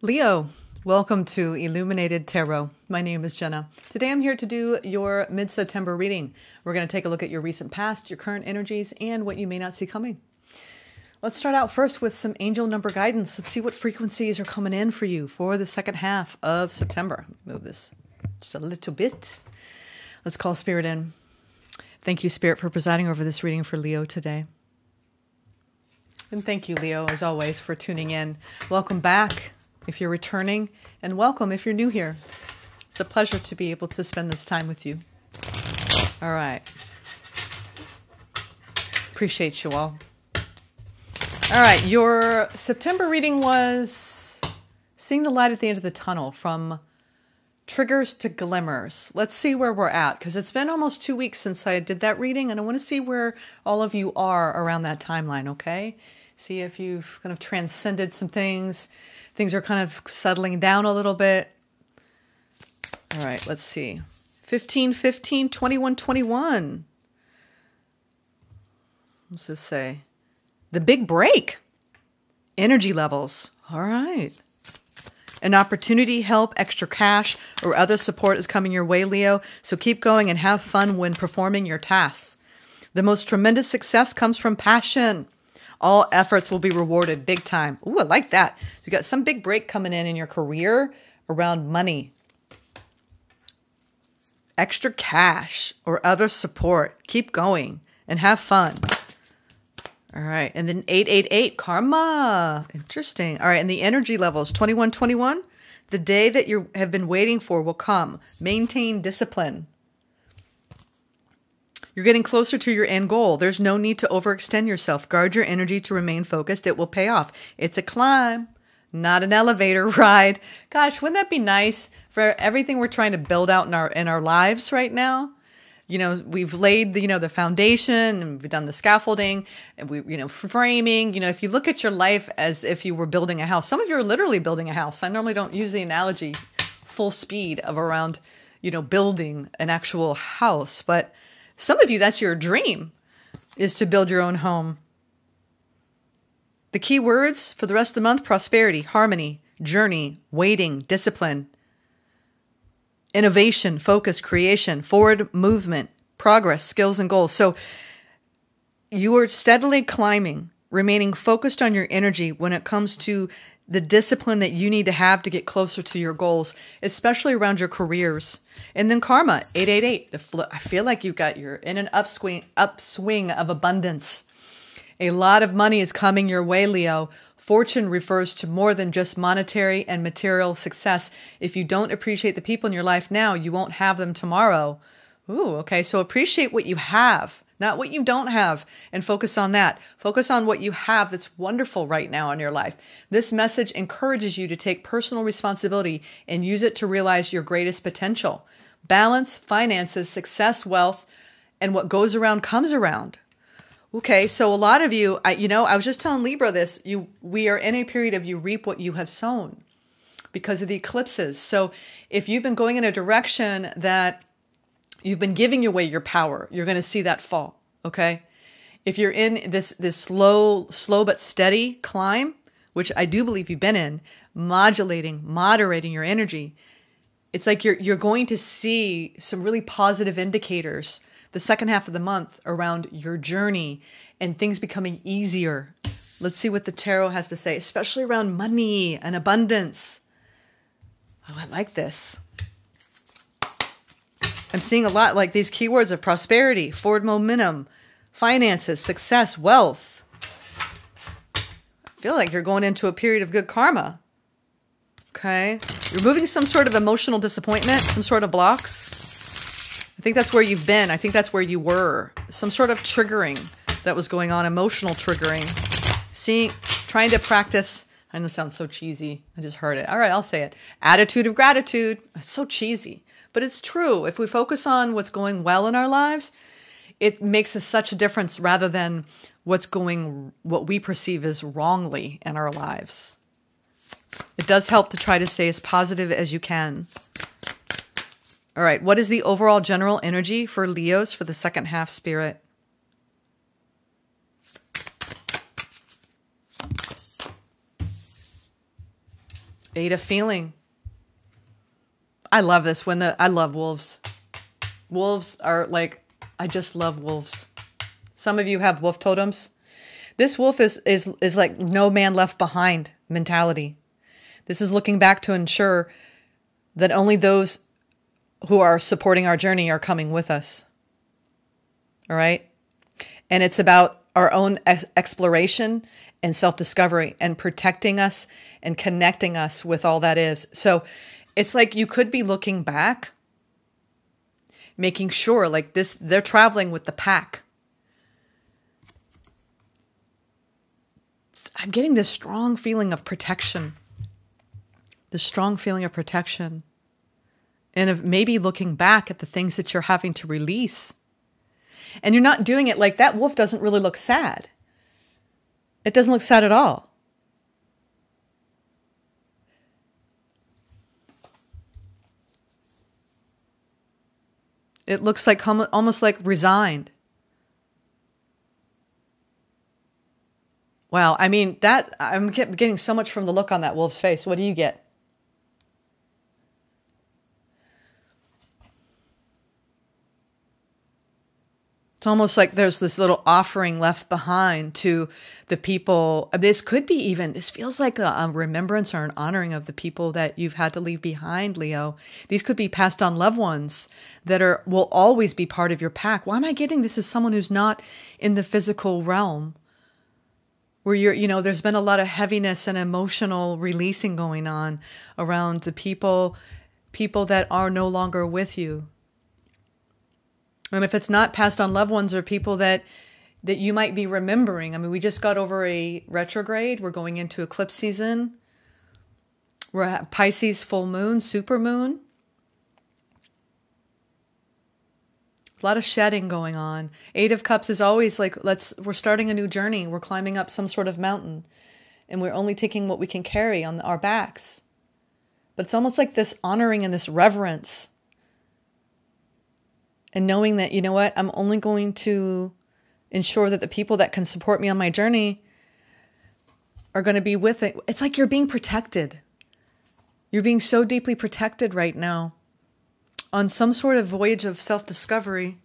Leo, welcome to Illuminated Tarot. My name is Jenna. Today I'm here to do your mid-September reading. We're going to take a look at your recent past, your current energies, and what you may not see coming. Let's start out first with some angel number guidance. Let's see what frequencies are coming in for you for the second half of September. Move this just a little bit. Let's call Spirit in. Thank you, Spirit, for presiding over this reading for Leo today. And thank you, Leo, as always, for tuning in. Welcome back if you're returning, and welcome if you're new here. It's a pleasure to be able to spend this time with you. All right. Appreciate you all. All right, your September reading was seeing the light at the end of the tunnel, from triggers to glimmers. Let's see where we're at, because it's been almost 2 weeks since I did that reading, and I want to see where all of you are around that timeline, okay? See if you've kind of transcended some things. Things are kind of settling down a little bit. All right, let's see. 15, 15, 21, 21. What's this say? The big break. Energy levels. All right. An opportunity, help, extra cash, or other support is coming your way, Leo. So keep going and have fun when performing your tasks. The most tremendous success comes from passion. All efforts will be rewarded big time. Ooh, I like that. You got some big break coming in your career around money. Extra cash or other support. Keep going and have fun. All right. And then 888, karma. Interesting. All right. And the energy levels, 2121. The day that you have been waiting for will come. Maintain discipline. You're getting closer to your end goal. There's no need to overextend yourself. Guard your energy to remain focused. It will pay off. It's a climb, not an elevator ride. Gosh, wouldn't that be nice for everything we're trying to build out in our lives right now? You know, we've laid the foundation, and we've done the scaffolding, and framing. If you look at your life as if you were building a house, some of you are literally building a house. I normally don't use the analogy full speed of around, building an actual house, but some of you, that's your dream, is to build your own home. The key words for the rest of the month: prosperity, harmony, journey, waiting, discipline, innovation, focus, creation, forward movement, progress, skills, and goals. So you are steadily climbing, remaining focused on your energy when it comes to the discipline that you need to have to get closer to your goals, especially around your careers. And then karma, 888. I feel like you're in an upswing of abundance. A lot of money is coming your way, Leo. Fortune refers to more than just monetary and material success. If you don't appreciate the people in your life now, you won't have them tomorrow. Ooh, okay. So appreciate what you have, not what you don't have, and focus on that. Focus on what you have that's wonderful right now in your life. This message encourages you to take personal responsibility and use it to realize your greatest potential. Balance, finances, success, wealth, and what goes around comes around. Okay, so a lot of you, I was just telling Libra this, we are in a period of you reap what you have sown because of the eclipses. So if you've been going in a direction that you've been giving away your power, you're going to see that fall, okay? If you're in this slow but steady climb, which I do believe you've been in, moderating your energy, it's like you're going to see some really positive indicators the second half of the month around your journey and things becoming easier. Let's see what the tarot has to say, especially around money and abundance. Oh, I like this. I'm seeing a lot like these keywords of prosperity, forward momentum, finances, success, wealth. I feel like you're going into a period of good karma. Okay. You're moving some sort of emotional disappointment, some sort of blocks. I think that's where you've been. I think that's where you were. Some sort of triggering that was going on, emotional triggering. Trying to practice, and this sounds so cheesy. I just heard it. All right, I'll say it. Attitude of gratitude. It's so cheesy, but it's true. If we focus on what's going well in our lives, it makes us such a difference rather than what we perceive as wrongly in our lives. It does help to try to stay as positive as you can. All right, what is the overall general energy for Leos for the second half, Spirit? Eight of feeling. I love this I love wolves. Wolves are like, I just love wolves. Some of you have wolf totems. This wolf is like no man left behind mentality. This is looking back to ensure that only those who are supporting our journey are coming with us. All right? And it's about our own exploration and self-discovery and protecting us and connecting us with all that is. So it's like you could be looking back, making sure like this, they're traveling with the pack. I'm getting this strong feeling of protection. This strong feeling of protection. And of maybe looking back at the things that you're having to release. And you're not doing it like that wolf doesn't really look sad. It doesn't look sad at all. It looks like almost like resigned. Wow, I mean, that I'm getting so much from the look on that wolf's face. What do you get? It's almost like there's this little offering left behind to the people. This feels like a remembrance or an honoring of the people that you've had to leave behind, Leo. These could be passed on loved ones that will always be part of your pack. Why am I getting this as someone who's not in the physical realm? Where there's been a lot of heaviness and emotional releasing going on around the people that are no longer with you. And if it's not passed on loved ones or people that you might be remembering. I mean, we just got over a retrograde. We're going into eclipse season. We're at Pisces full moon, super moon. A lot of shedding going on. Eight of Cups is always like, we're starting a new journey. We're climbing up some sort of mountain. And we're only taking what we can carry on our backs. But it's almost like this honoring and this reverence. And knowing that, you know what, I'm only going to ensure that the people that can support me on my journey are going to be with it. It's like you're being protected. You're being so deeply protected right now on some sort of voyage of self-discovery.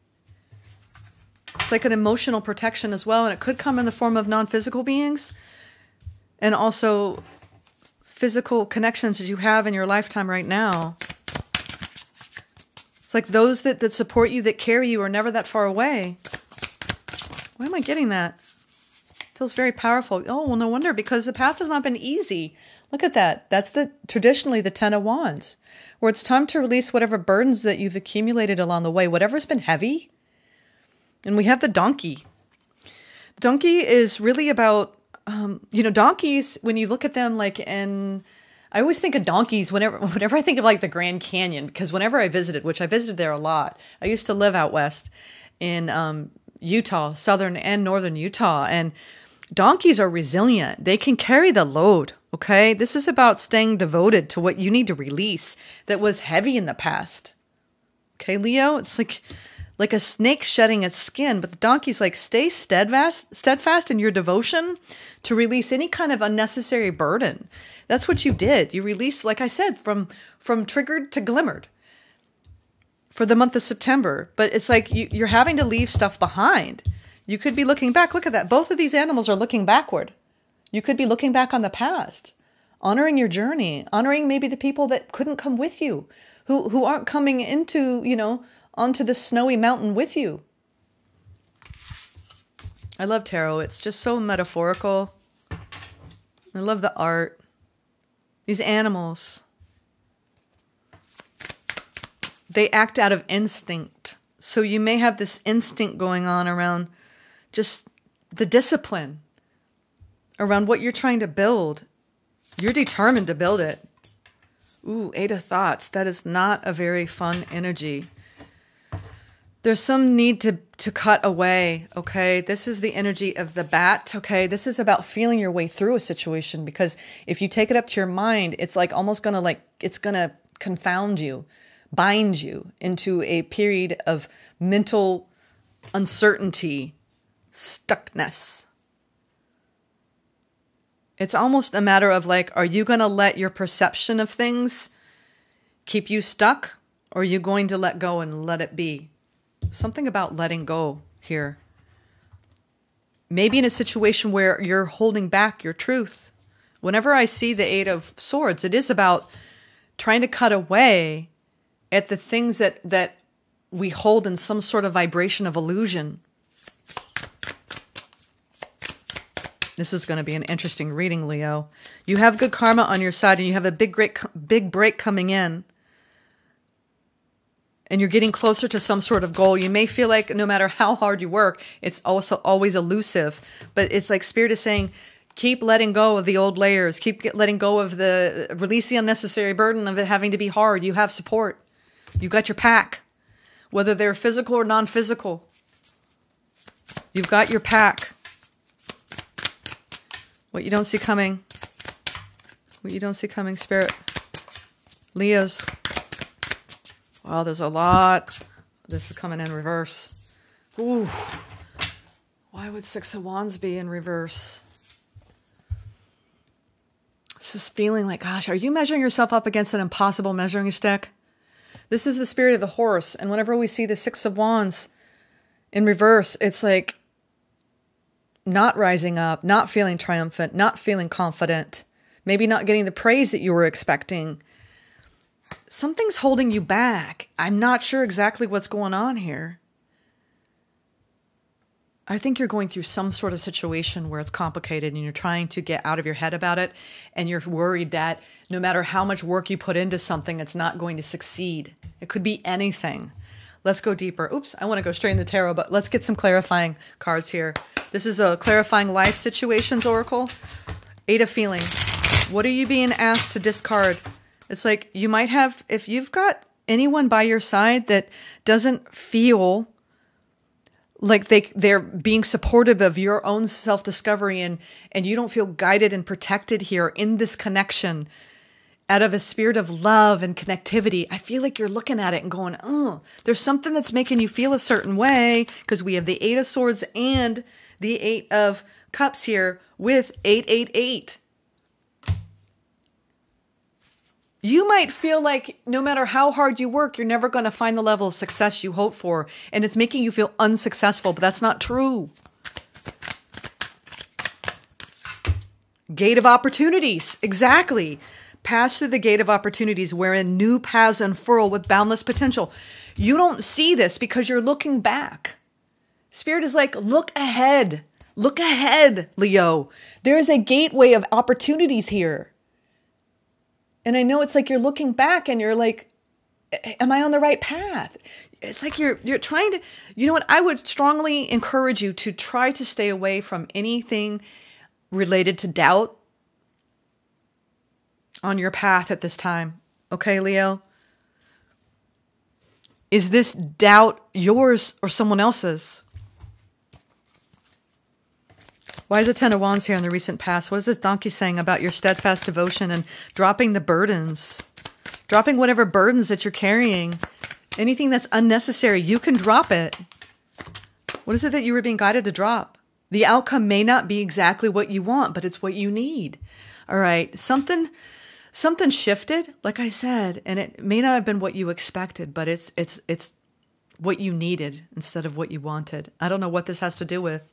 It's like an emotional protection as well. And it could come in the form of non-physical beings and also physical connections that you have in your lifetime right now. It's like those that support you, that carry you, are never that far away. Why am I getting that? Feels very powerful. Oh, well, no wonder, because the path has not been easy. Look at that. That's traditionally the Ten of Wands, where it's time to release whatever burdens that you've accumulated along the way, whatever's been heavy. And we have the donkey. The donkey is really about, donkeys, when you look at them I always think of donkeys whenever I think of like the Grand Canyon, because whenever I visited, which I visited there a lot, I used to live out west in Utah, southern and northern Utah, and donkeys are resilient. They can carry the load, okay? This is about staying devoted to what you need to release that was heavy in the past. Okay, Leo? It's like a snake shedding its skin, but the donkey's like, stay steadfast in your devotion to release any kind of unnecessary burden. That's what you did. You released, like I said, from triggered to glimmered for the month of September. But it's like you're having to leave stuff behind. You could be looking back. Look at that. Both of these animals are looking backward. You could be looking back on the past, honoring your journey, honoring maybe the people that couldn't come with you, who aren't coming into, onto the snowy mountain with you. I love tarot. It's just so metaphorical. I love the art. These animals, they act out of instinct. So you may have this instinct going on around just the discipline, around what you're trying to build. You're determined to build it. Ooh, Eight of Thoughts. That is not a very fun energy. There's some need to cut away, okay? This is the energy of the bat, okay? This is about feeling your way through a situation, because if you take it up to your mind, it's like almost gonna it's gonna confound you, bind you into a period of mental uncertainty, stuckness. It's almost a matter of like, are you going to let your perception of things keep you stuck? Or are you going to let go and let it be? Something about letting go here. Maybe in a situation where you're holding back your truth. Whenever I see the Eight of Swords, it is about trying to cut away at the things that we hold in some sort of vibration of illusion. This is going to be an interesting reading, Leo. You have good karma on your side, and you have a big break coming in. And you're getting closer to some sort of goal. You may feel like no matter how hard you work, it's also always elusive. But it's like Spirit is saying, keep letting go of the old layers. Keep letting go of release the unnecessary burden of it having to be hard. You have support. You got your pack. Whether they're physical or non-physical. You've got your pack. What you don't see coming. What you don't see coming, Spirit. Leos. Wow, there's a lot. This is coming in reverse. Ooh. Why would Six of Wands be in reverse? This is feeling like, gosh, are you measuring yourself up against an impossible measuring stick? This is the spirit of the horse. And whenever we see the Six of Wands in reverse, it's like not rising up, not feeling triumphant, not feeling confident, maybe not getting the praise that you were expecting. Something's holding you back. I'm not sure exactly what's going on here. I think you're going through some sort of situation where it's complicated and you're trying to get out of your head about it. And you're worried that no matter how much work you put into something, it's not going to succeed. It could be anything. Let's go deeper. Oops, I want to go straight in the tarot, but let's get some clarifying cards here. This is a clarifying life situations oracle. Eight of Feelings. What are you being asked to discard? It's like you might have, if you've got anyone by your side that doesn't feel like they're being supportive of your own self-discovery and you don't feel guided and protected here in this connection out of a spirit of love and connectivity, I feel like you're looking at it and going, oh, there's something that's making you feel a certain way because we have the Eight of Swords and the Eight of Cups here with 888. You might feel like no matter how hard you work, you're never going to find the level of success you hope for. And it's making you feel unsuccessful, but that's not true. Gate of opportunities. Exactly. Pass through the gate of opportunities wherein new paths unfurl with boundless potential. You don't see this because you're looking back. Spirit is like, look ahead. Look ahead, Leo. There is a gateway of opportunities here. And I know it's like you're looking back and you're like, am I on the right path? It's like you're trying to, you know what? I would strongly encourage you to try to stay away from anything related to doubt on your path at this time. Okay, Leo? Is this doubt yours or someone else's? Why is the Ten of Wands here in the recent past? What is this donkey saying about your steadfast devotion and dropping the burdens? Dropping whatever burdens that you're carrying. Anything that's unnecessary, you can drop it. What is it that you were being guided to drop? The outcome may not be exactly what you want, but it's what you need. All right, something shifted, like I said, and it may not have been what you expected, but it's what you needed instead of what you wanted. I don't know what this has to do with.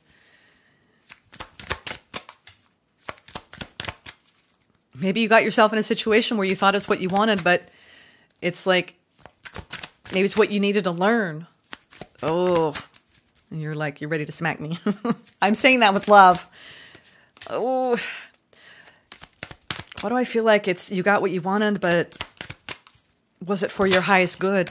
Maybe you got yourself in a situation where you thought it's what you wanted, but it's like, maybe it's what you needed to learn. Oh, and you're like, you're ready to smack me. I'm saying that with love. Oh, why do I feel like you got what you wanted, but was it for your highest good?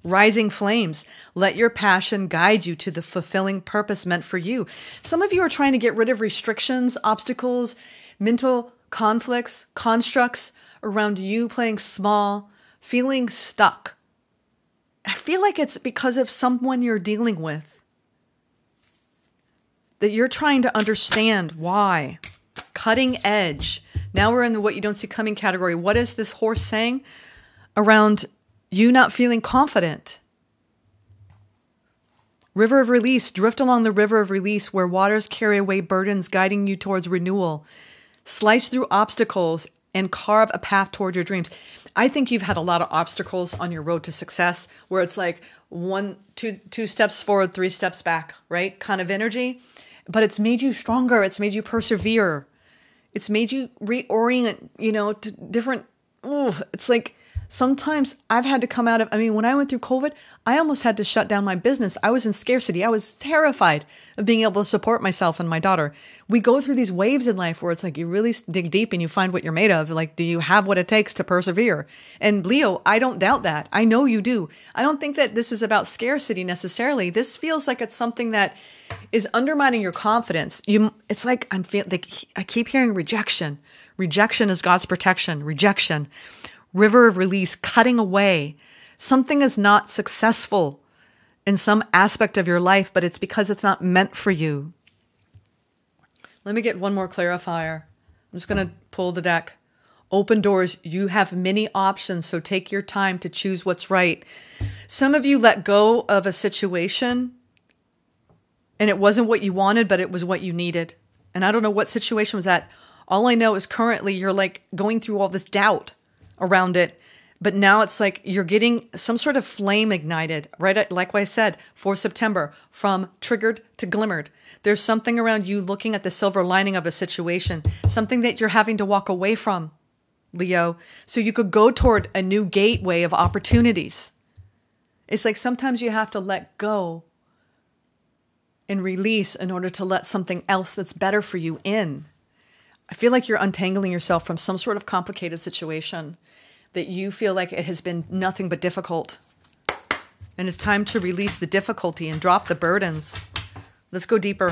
Rising flames. Let your passion guide you to the fulfilling purpose meant for you. Some of you are trying to get rid of restrictions, obstacles, mental conflicts, constructs around you playing small, feeling stuck. I feel like it's because of someone you're dealing with. That you're trying to understand why. Cutting edge. Now we're in the what you don't see coming category. What is this horse saying around you not feeling confident? River of release. Drift along the river of release where waters carry away burdens guiding you towards renewal. Slice through obstacles and carve a path toward your dreams. I think you've had a lot of obstacles on your road to success where it's like two steps forward, 3 steps back, right? Kind of energy. But it's made you stronger. It's made you persevere. It's made you reorient, to different. It's like sometimes I've had to come out of, when I went through COVID, I almost had to shut down my business. I was in scarcity. I was terrified of being able to support myself and my daughter. We go through these waves in life where it's like you really dig deep and you find what you're made of. Like, do you have what it takes to persevere? And Leo, I don't doubt that. I know you do. I don't think that this is about scarcity necessarily. This feels like it's something that is undermining your confidence. It's like I keep hearing rejection. Rejection is God's protection. Rejection. River of release, cutting away. Something is not successful in some aspect of your life, but it's because it's not meant for you. Let me get one more clarifier. I'm just going to pull the deck. Open doors. You have many options, so take your time to choose what's right. Some of you let go of a situation and it wasn't what you wanted, but it was what you needed. And I don't know what situation was that. All I know is currently you're like going through all this doubt around it. But now it's like you're getting some sort of flame ignited, right? Like I said, for September, from triggered to glimmered. There's something around you looking at the silver lining of a situation, something that you're having to walk away from, Leo, so you could go toward a new gateway of opportunities. It's like sometimes you have to let go and release in order to let something else that's better for you in. I feel like you're untangling yourself from some sort of complicated situation that you feel like it has been nothing but difficult. And it's time to release the difficulty and drop the burdens. Let's go deeper.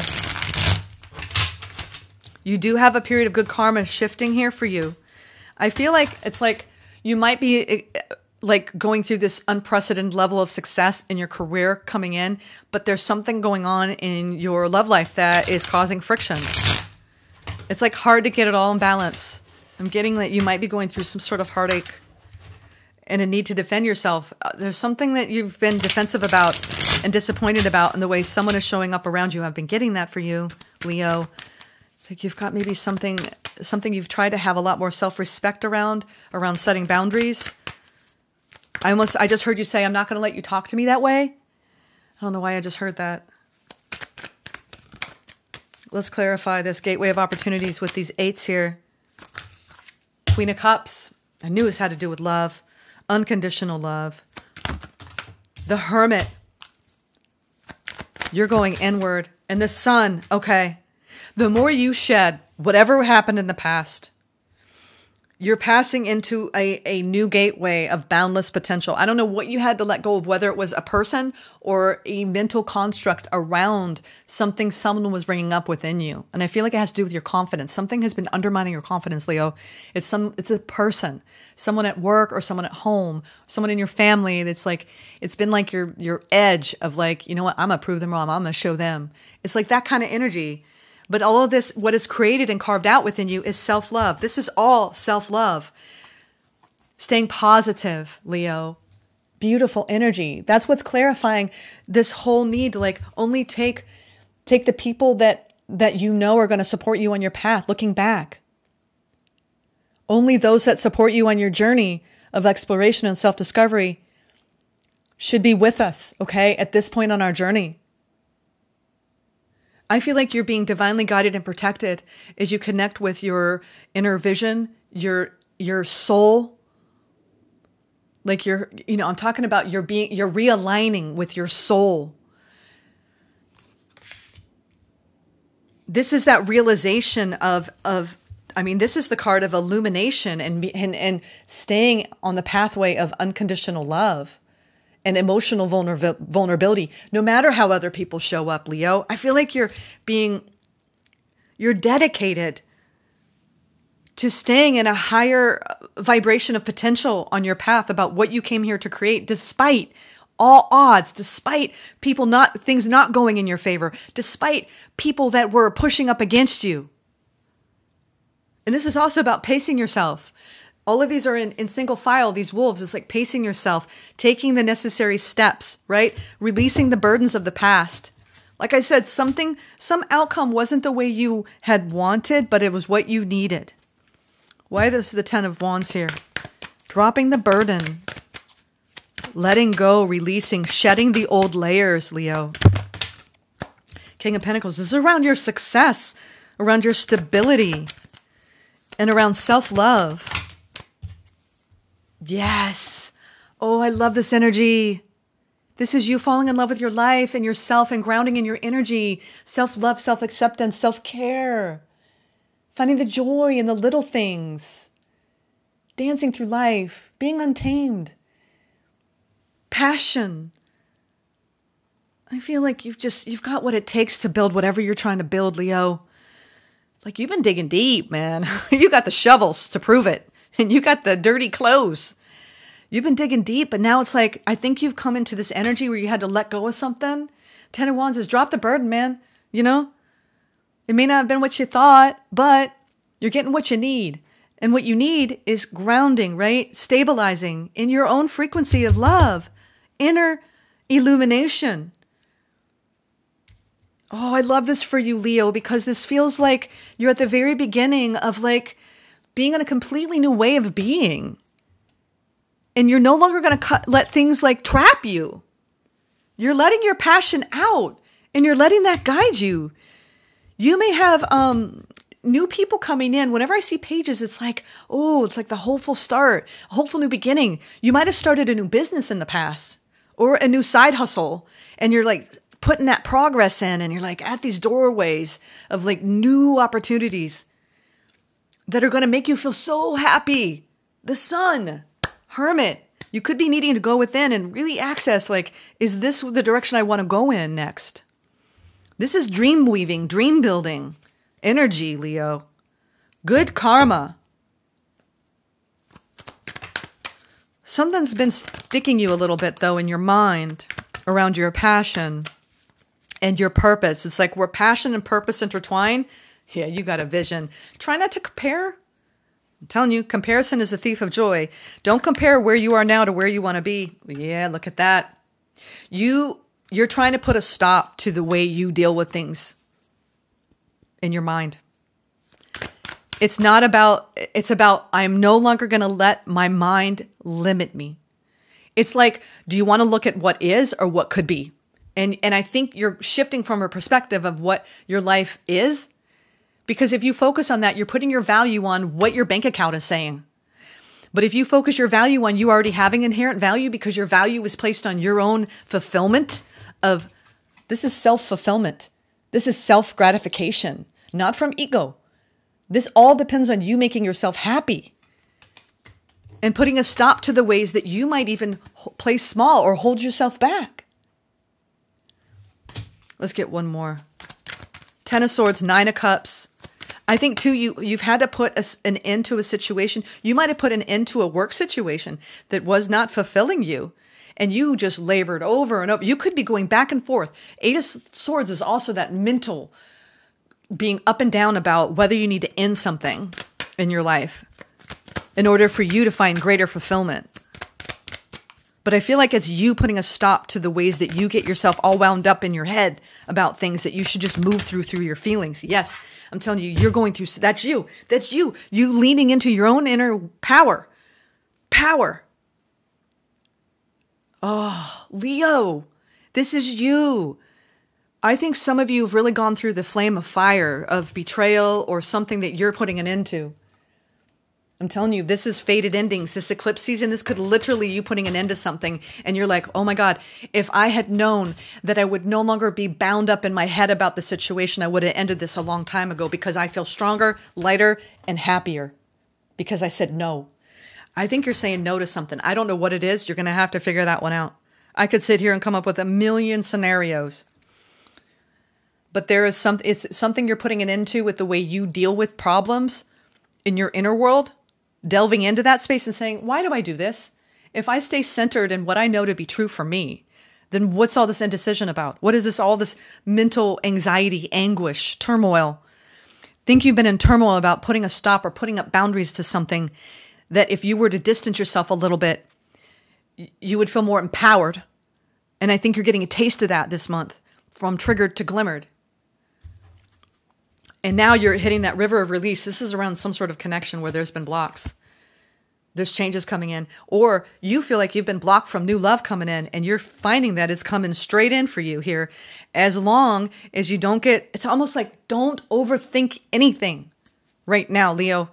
You do have a period of good karma shifting here for you. I feel like it's like you might be like going through this unprecedented level of success in your career coming in, but there's something going on in your love life that is causing friction. It's like hard to get it all in balance. I'm getting that you might be going through some sort of heartache and a need to defend yourself. There's something that you've been defensive about and disappointed about in the way someone is showing up around you. I've been getting that for you, Leo. It's like you've got maybe something you've tried to have a lot more self-respect around setting boundaries. I just heard you say, I'm not going to let you talk to me that way. I don't know why I just heard that. Let's clarify this gateway of opportunities with these 8s here. Queen of Cups. I knew this had to do with love. Unconditional love. The Hermit. You're going inward. And the Sun. Okay. The more you shed whatever happened in the past, you're passing into a new gateway of boundless potential. I don't know what you had to let go of, whether it was a person or a mental construct around something someone was bringing up within you. And I feel like it has to do with your confidence. Something has been undermining your confidence, Leo. It's a person, someone at work or someone at home, someone in your family that's like, it's been like your edge of like, you know what, I'm going to prove them wrong. I'm going to show them. It's like that kind of energy. But all of this, what is created and carved out within you is self-love. This is all self-love. Staying positive, Leo. Beautiful energy. That's what's clarifying this whole need to like only take the people that you know are going to support you on your path, looking back. Only those that support you on your journey of exploration and self-discovery should be with us, okay, at this point on our journey. I feel like you're being divinely guided and protected as you connect with your inner vision, your soul. Like I'm talking about you're realigning with your soul. This is that realization of this is the card of illumination and staying on the pathway of unconditional love. And emotional vulnerability, no matter how other people show up, Leo. I feel like you're dedicated to staying in a higher vibration of potential on your path about what you came here to create, despite all odds, despite things not going in your favor, despite people that were pushing up against you. And this is also about pacing yourself. All of these are in single file, these wolves. It's like pacing yourself, taking the necessary steps, right? Releasing the burdens of the past. Like I said, some outcome wasn't the way you had wanted, but it was what you needed. Why is the Ten of Wands here? Dropping the burden. Letting go, releasing, shedding the old layers, Leo. King of Pentacles. This is around your success, around your stability, and around self-love. Yes. Oh, I love this energy. This is you falling in love with your life and yourself and grounding in your energy. Self-love, self-acceptance, self-care. Finding the joy in the little things. Dancing through life. Being untamed. Passion. I feel like you've got what it takes to build whatever you're trying to build, Leo. Like you've been digging deep, man. You got the shovels to prove it. And you got the dirty clothes. You've been digging deep, but now it's like, I think you've come into this energy where you had to let go of something. Ten of Wands is drop the burden, man. You know? It may not have been what you thought, but you're getting what you need. And what you need is grounding, right? Stabilizing in your own frequency of love. Inner illumination. Oh, I love this for you, Leo, because this feels like you're at the very beginning of like being in a completely new way of being. And you're no longer going to let things like trap you. You're letting your passion out and you're letting that guide you. You may have new people coming in. Whenever I see pages, it's like, oh, it's like the hopeful start, a hopeful new beginning. You might have started a new business in the past or a new side hustle. And you're like putting that progress in and you're like at these doorways of like new opportunities that are going to make you feel so happy. The Sun. Hermit, you could be needing to go within and really access, like, is this the direction I want to go in next? This is dream weaving, dream building energy, Leo. Good karma. Something's been sticking you a little bit, though, in your mind around your passion and your purpose. It's like where passion and purpose intertwine. Yeah, you got a vision. Try not to compare. I'm telling you, comparison is a thief of joy. Don't compare where you are now to where you want to be. Yeah, look at that. You're trying to put a stop to the way you deal with things in your mind. It's about I'm no longer going to let my mind limit me. It's like, do you want to look at what is or what could be? And I think you're shifting from a perspective of what your life is. Because if you focus on that, you're putting your value on what your bank account is saying. But if you focus your value on you already having inherent value because your value is placed on your own fulfillment of, this is self-fulfillment. This is self-gratification, not from ego. This all depends on you making yourself happy and putting a stop to the ways that you might even play small or hold yourself back. Let's get one more. Ten of Swords, Nine of Cups. I think too, you've had to put an end to a situation. You might have put an end to a work situation that was not fulfilling you. And you just labored over and over. You could be going back and forth. Eight of Swords is also that mental being up and down about whether you need to end something in your life in order for you to find greater fulfillment. But I feel like it's you putting a stop to the ways that you get yourself all wound up in your head about things that you should just move through your feelings. Yes, I'm telling you, you're going through, that's you. That's you. You leaning into your own inner power. Power. Oh, Leo, this is you. I think some of you have really gone through the flame of fire of betrayal or something that you're putting an end to. I'm telling you, this is fated endings. This eclipse season, this could literally you putting an end to something. And you're like, oh my God, if I had known that I would no longer be bound up in my head about the situation, I would have ended this a long time ago because I feel stronger, lighter, and happier because I said no. I think you're saying no to something. I don't know what it is. You're going to have to figure that one out. I could sit here and come up with a million scenarios. But there is it's something you're putting an end to with the way you deal with problems in your inner world. Delving into that space and saying, why do I do this? If I stay centered in what I know to be true for me, then what's all this indecision about? What is all this mental anxiety, anguish, turmoil? Think you've been in turmoil about putting a stop or putting up boundaries to something that if you were to distance yourself a little bit, you would feel more empowered. And I think you're getting a taste of that this month. from triggered to glimmered. And now you're hitting that river of release. This is around some sort of connection where there's been blocks. There's changes coming in. Or you feel like you've been blocked from new love coming in, and you're finding that it's coming straight in for you here. As long as you don't get, it's almost like don't overthink anything right now, Leo.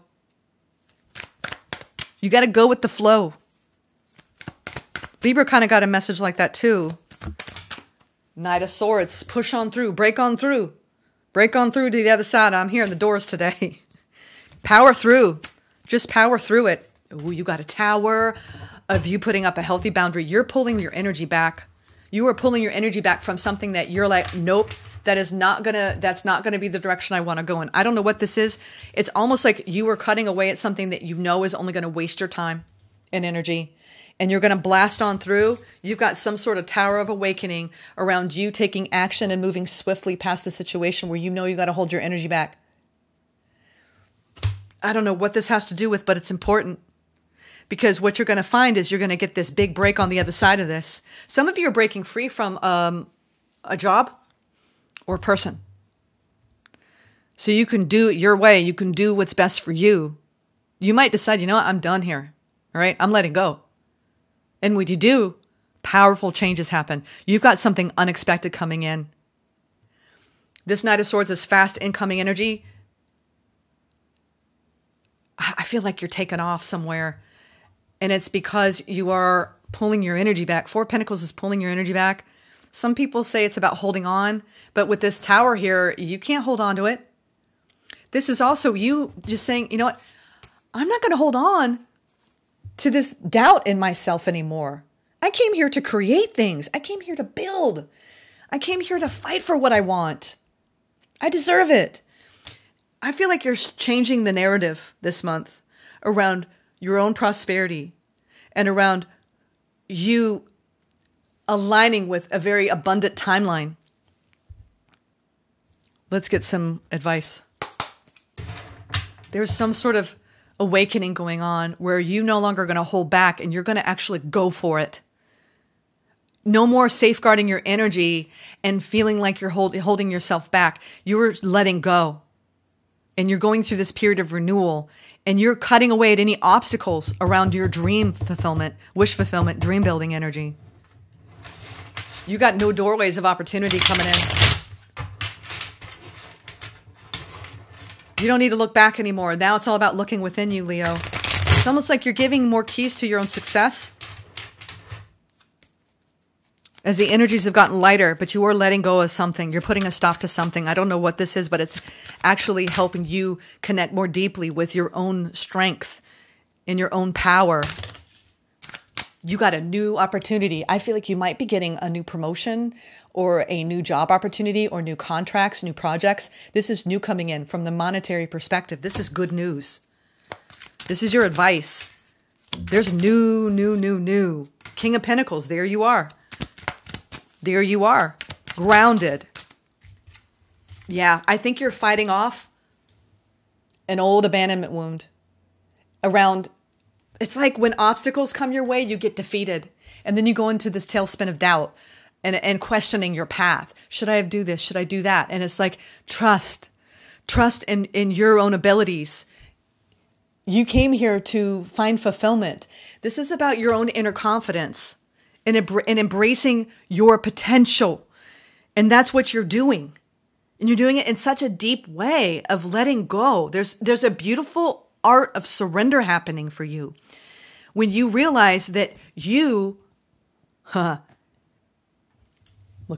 You got to go with the flow. Libra kind of got a message like that too. Knight of Swords, push on through, break on through. Break on through to the other side. I'm here in the doors today. Power through. Just power through it. Ooh, you got a tower of you putting up a healthy boundary. You're pulling your energy back. You are pulling your energy back from something that you're like, nope, that's not gonna be the direction I want to go in. I don't know what this is. It's almost like you are cutting away at something that you know is only going to waste your time and energy. And you're going to blast on through. You've got some sort of tower of awakening around you taking action and moving swiftly past a situation where you know you got to hold your energy back. I don't know what this has to do with, but it's important. Because what you're going to find is you're going to get this big break on the other side of this. Some of you are breaking free from a job or person. So you can do it your way. You can do what's best for you. You might decide, you know what, I'm done here. All right, I'm letting go. And when you do, powerful changes happen. You've got something unexpected coming in. This Knight of Swords is fast incoming energy. I feel like you're taking off somewhere. And it's because you are pulling your energy back. Four of Pentacles is pulling your energy back. Some people say it's about holding on. But with this tower here, you can't hold on to it. This is also you just saying, you know what? I'm not going to hold on to this doubt in myself anymore. I came here to create things. I came here to build. I came here to fight for what I want. I deserve it. I feel like you're changing the narrative this month around your own prosperity and around you aligning with a very abundant timeline. Let's get some advice. There's some sort of awakening going on where you no longer going to hold back and you're going to actually go for it. No more safeguarding your energy and feeling like you're holding yourself back. You're letting go. And you're going through this period of renewal and you're cutting away at any obstacles around your dream fulfillment, wish fulfillment, dream building energy. You got no doorways of opportunity coming in. You don't need to look back anymore. Now it's all about looking within you, Leo. It's almost like you're giving more keys to your own success as the energies have gotten lighter, but you are letting go of something. You're putting a stop to something. I don't know what this is, but it's actually helping you connect more deeply with your own strength and your own power. You got a new opportunity. I feel like you might be getting a new promotion or a new job opportunity or new contracts, new projects. This is new coming in from the monetary perspective. This is good news. This is your advice. There's new. King of Pentacles. There you are. There you are. Grounded. Yeah, I think you're fighting off an old abandonment wound around. It's like when obstacles come your way, you get defeated. And then you go into this tailspin of doubt and questioning your path. Should I do this? Should I do that? And it's like, trust in your own abilities. You came here to find fulfillment. This is about your own inner confidence and embracing your potential. And that's what you're doing. And you're doing it in such a deep way of letting go. There's a beautiful art of surrender happening for you. When you realize that you, look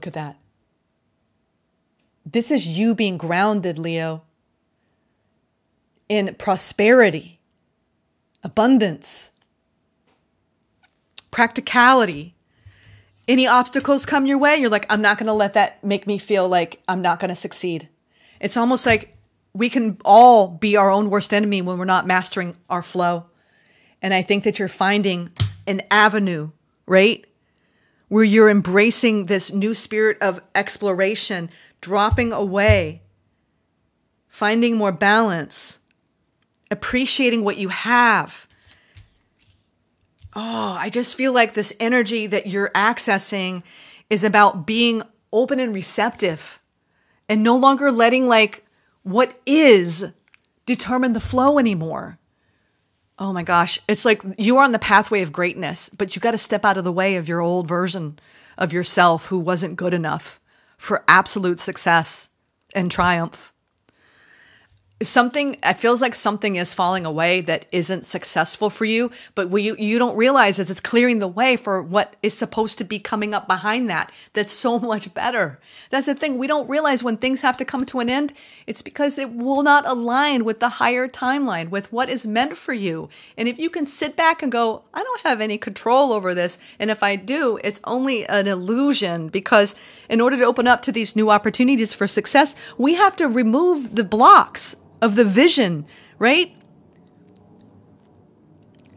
at that. This is you being grounded, Leo, in prosperity, abundance, practicality. Any obstacles come your way, you're like, I'm not going to let that make me feel like I'm not going to succeed. It's almost like we can all be our own worst enemy when we're not mastering our flow. And I think that you're finding an avenue, right? Where you're embracing this new spirit of exploration, dropping away, finding more balance, appreciating what you have. Oh, I just feel like this energy that you're accessing is about being open and receptive and no longer letting like what is determine the flow anymore. Oh my gosh. It's like you are on the pathway of greatness, but you got to step out of the way of your old version of yourself who wasn't good enough for absolute success and triumph. It feels like something is falling away that isn't successful for you, but what you don't realize is it's clearing the way for what is supposed to be coming up behind that. That's so much better. That's the thing. We don't realize when things have to come to an end, it's because it will not align with the higher timeline, with what is meant for you. And if you can sit back and go, I don't have any control over this. And if I do, it's only an illusion, because in order to open up to these new opportunities for success, we have to remove the blocks of the vision, right?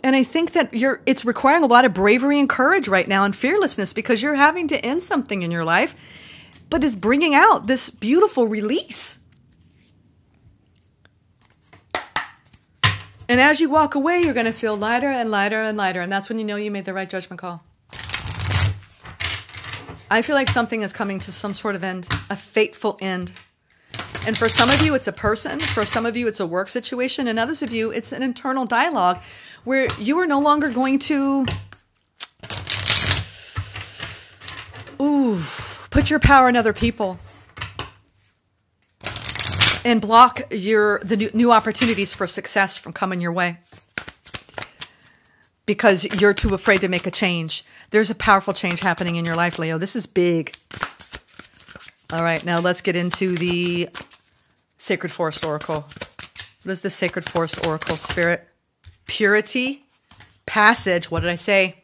And I think that it's requiring a lot of bravery and courage right now and fearlessness, because you're having to end something in your life, but it's bringing out this beautiful release. And as you walk away, you're going to feel lighter and lighter and lighter. And that's when you know you made the right judgment call. I feel like something is coming to some sort of end, a fateful end. And for some of you, it's a person. For some of you, it's a work situation. And others of you, it's an internal dialogue where you are no longer going to put your power in other people and block the new opportunities for success from coming your way because you're too afraid to make a change. There's a powerful change happening in your life, Leo. This is big. All right, now let's get into the Sacred Forest Oracle. What is the Sacred Forest Oracle, Spirit? Purity, passage. What did I say?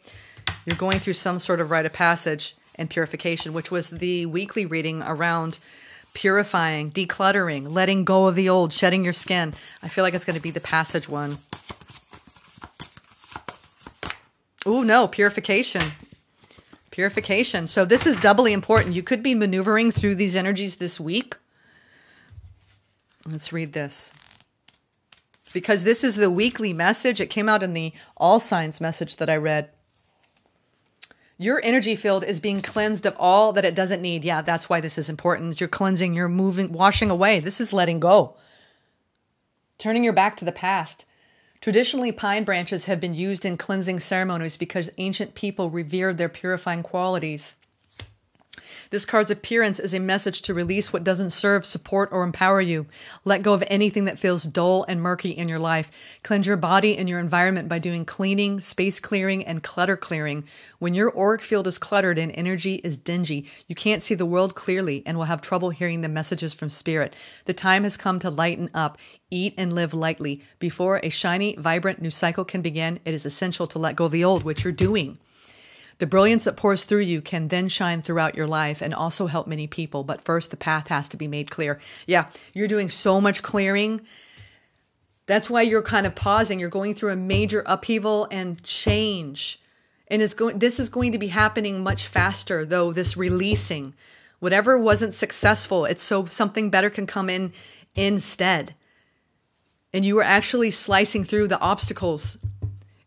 You're going through some sort of rite of passage and purification, which was the weekly reading around purifying, decluttering, letting go of the old, shedding your skin. I feel like it's going to be the passage one. Oh, no, purification. Purification. So this is doubly important. You could be maneuvering through these energies this week. Let's read this. Because this is the weekly message. It came out in the All Signs message that I read. Your energy field is being cleansed of all that it doesn't need. Yeah, that's why this is important. You're cleansing, you're moving, washing away. This is letting go. Turning your back to the past. Traditionally, pine branches have been used in cleansing ceremonies because ancient people revered their purifying qualities. This card's appearance is a message to release what doesn't serve, support, or empower you. Let go of anything that feels dull and murky in your life. Cleanse your body and your environment by doing cleaning, space clearing, and clutter clearing. When your auric field is cluttered and energy is dingy, you can't see the world clearly and will have trouble hearing the messages from Spirit. The time has come to lighten up. Eat and live lightly. Before a shiny, vibrant new cycle can begin, it is essential to let go of the old, which you're doing. The brilliance that pours through you can then shine throughout your life and also help many people. But first, the path has to be made clear. Yeah, you're doing so much clearing. That's why you're kind of pausing. You're going through a major upheaval and change. And this is going to be happening much faster, though, this releasing. Whatever wasn't successful, it's so something better can come in instead. And you are actually slicing through the obstacles.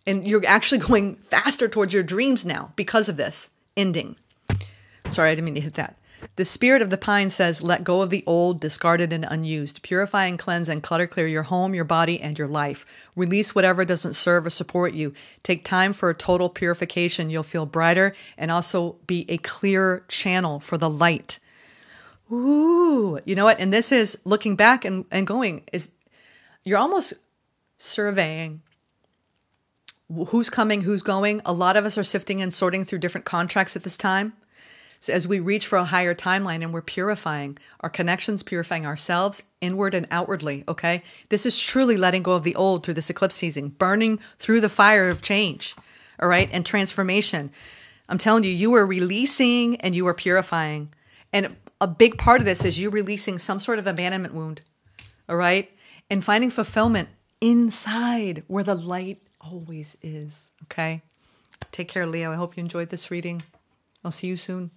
And you're actually going faster towards your dreams now because of this ending. Sorry, I didn't mean to hit that. The spirit of the pine says, let go of the old, discarded, and unused. Purify and cleanse and clutter clear your home, your body, and your life. Release whatever doesn't serve or support you. Take time for a total purification. You'll feel brighter and also be a clearer channel for the light. Ooh, you know what? And this is looking back and going, you're almost surveying who's coming, who's going. A lot of us are sifting and sorting through different contracts at this time. So as we reach for a higher timeline and we're purifying our connections, purifying ourselves inward and outwardly, okay? This is truly letting go of the old through this eclipse season, burning through the fire of change, all right? And transformation. I'm telling you, you are releasing and you are purifying. And a big part of this is you releasing some sort of abandonment wound, all right? And finding fulfillment inside where the light always is, okay? Take care, Leo. I hope you enjoyed this reading. I'll see you soon.